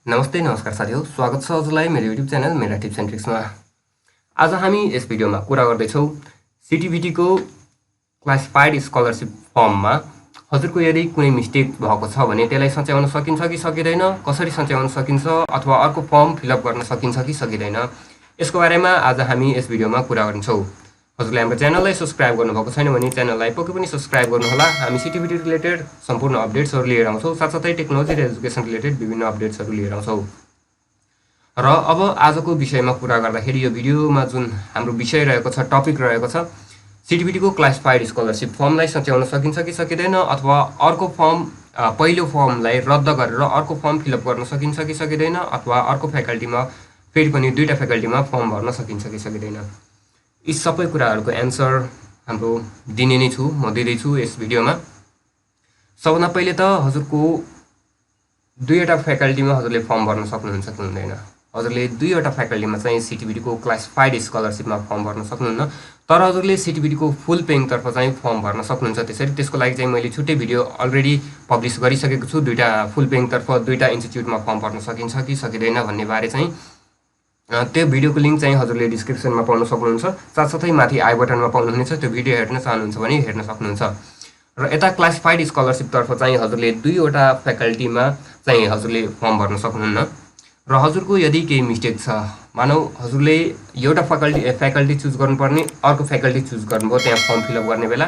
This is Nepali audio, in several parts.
नमस्ते नमस्कार साथीहरु, स्वागत छ हजुरलाई मेरो युट्युब च्यानल मेरा टिप्स एन्ड ट्रिक्समा। आज हामी यस भिडियोमा कुरा गर्दैछौँ CTEVT को क्लासिफाइड स्कलरशिप फर्ममा हजुरको यदि कुनै मिस्टेक भएको छ भने त्यसलाई सच्याउन सकिन्छ कि सकिदैन, कसरी सच्याउन सकिन्छ अथवा अर्को फर्म फिलअप गर्न सकिन्छ कि सकिदैन, यसको बारेमा आज हामी यस भिडियोमा कुरा गर्छौँ। हजुरले हाम्रो च्यानललाई सब्स्क्राइब गर्नुभएको छैन भने च्यानललाई पक्कै पनि सब्स्क्राइब गर्नुहोला। हामी CTEVT रिलेटेड सम्पूर्ण अपडेट्सहरू लिएर आउँछौँ, साथसाथै टेक्नोलोजी र एजुकेसन रिलेटेड विभिन्न अपडेट्सहरू लिएर आउँछौँ। र अब आजको विषयमा कुरा गर्दाखेरि यो भिडियोमा जुन हाम्रो विषय रहेको छ, टपिक रहेको छ, CTEVT को क्लासिफाइड स्कलरशिप फर्मलाई सच्याउन सकिन्छ कि सकिँदैन अथवा अर्को फर्म पहिलो फर्मलाई रद्द गरेर अर्को फर्म फिलअप गर्न सकिन्छ कि सकिँदैन अथवा अर्को फ्याकल्टीमा फेरि पनि दुईटा फ्याकल्टीमा फर्म भर्न सकिन्छ कि सकिँदैन, यी सबै कुराहरूको एन्सर हाम्रो दिने नै छु, म दिँदैछु यस भिडियोमा। सबभन्दा पहिले त हजुरको दुईवटा फ्याकल्टीमा हजुरले फर्म भर्न सक्नुहुन्छ कि हुँदैन। हजुरले दुईवटा फ्याकल्टीमा चाहिँ CTEVT को क्लासिफाइड स्कलरशिपमा फर्म भर्न सक्नुहुन्न, तर हजुरले CTEVT को फुल पेइङतर्फ चाहिँ फर्म भर्न सक्नुहुन्छ। त्यसको लागि चाहिँ मैले छुट्टै भिडियो अलरेडी पब्लिस गरिसकेको छु। दुईटा फुल पेइङतर्फ दुईटा इन्स्टिट्युटमा फर्म भर्न सकिन्छ कि सकिँदैन भन्ने बारे चाहिँ त्यो भिडियोको लिङ्क चाहिँ हजुरले डिस्क्रिप्सनमा पाउन सक्नुहुन्छ, साथसाथै माथि आई बटनमा पाउनुहुनेछ। त्यो भिडियो हेर्न चाहनुहुन्छ भने हेर्न सक्नुहुन्छ। र यता क्लासिफाइड स्कलरशिपतर्फ चाहिँ हजुरले दुईवटा फ्याकल्टीमा चाहिँ हजुरले फर्म भर्न सक्नुहुन्न। र हजुरको यदि केही मिस्टेक छ, मानौ हजुरले एउटा फ्याकल्टी चुज गर्नुपर्ने अर्को फ्याकल्टी चुज गर्नुभयो त्यहाँ फर्म फिलअप गर्ने बेला,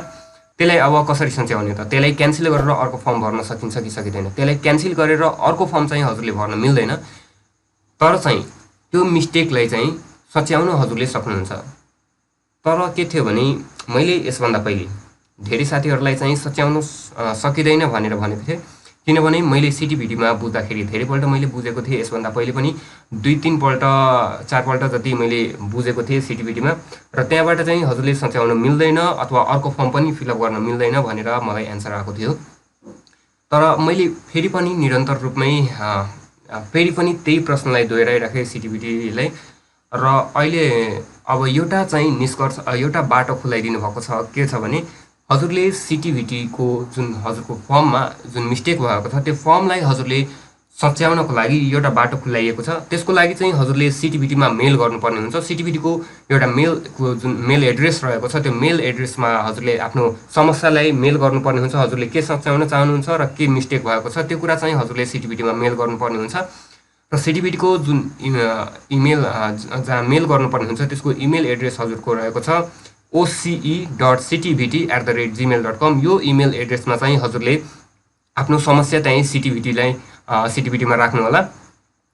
त्यसलाई अब कसरी सच्याउने त? त्यसलाई क्यान्सल गरेर अर्को फर्म भर्न सकिन्छ कि सकिँदैन? त्यसलाई क्यान्सल गरेर अर्को फर्म चाहिँ हजुरले भर्न मिल्दैन, तर चाहिँ त्यो मिस्टेकलाई चाहिँ सच्याउन हजुरले सक्नुहुन्छ। तर के थियो भने मैले यसभन्दा पहिले धेरै साथीहरूलाई चाहिँ सच्याउन सकिँदैन भनेर भनेको थिएँ, किनभने मैले CTEVT मा बुझ्दाखेरि धेरैपल्ट मैले बुझेको थिएँ। यसभन्दा पहिले पनि 2-3 पल्ट 4 पल्ट जति मैले बुझेको थिएँ CTEVT मा, र त्यहाँबाट चाहिँ हजुरले सच्याउन मिल्दैन अथवा अर्को फर्म पनि फिलअप गर्न मिल्दैन भनेर मलाई एन्सर आएको थियो। तर मैले फेरि पनि निरन्तर रूपमै फेरि पनि त्यही प्रश्नलाई दोहोऱ्याइराखेँ CTEVT लाई, र अहिले अब एउटा चाहिँ निष्कर्ष, एउटा बाटो खुलाइदिनु भएको छ। के छ भने हजुरले CTEVT को जुन हजुरको फर्ममा जुन मिस्टेक भएको छ त्यो फर्मलाई हजुरले सच्याउनको लागि एउटा बाटो खुलाइएको छ। त्यसको लागि चाहिँ हजुरले CTEVT मा मेल गर्नुपर्ने हुन्छ। CTEVT को एउटा जुन मेल एड्रेस रहेको छ त्यो मेल एड्रेसमा हजुरले आफ्नो समस्यालाई मेल गर्नुपर्ने हुन्छ। हजुरले के सच्याउन चाहनुहुन्छ र के मिस्टेक भएको छ त्यो कुरा चाहिँ हजुरले CTEVT मा मेल गर्नुपर्ने हुन्छ। र CTEVT को जुन इमेल जहाँ मेल गर्नुपर्ने हुन्छ त्यसको इमेल एड्रेस हजुरको रहेको छ oce.ctvt@gmail.com। यो इमेल एड्रेसमा चाहिँ हजुरले आफ्नो समस्या चाहिँ CTEVT मा राख्नु होला,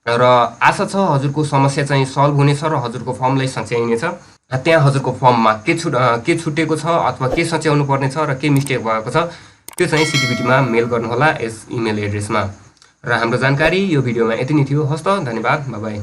र आशा छ हजुरको समस्या चाहिँ सल्भ हुनेछ र हजुरको फर्मलाई सच्याइनेछ। त्यहाँ हजुरको फर्ममा के छुटेको छ अथवा के सच्याउनु पर्ने छ र के मिस्टेक भएको छ त्यो चाहिँ CTEVT मा मेल गर्नुहोला यस इमेल एड्रेसमा। र हाम्रो जानकारी यो भिडियोमा यति नै थियो। हस्त, धन्यवाद, बाइ बाइ।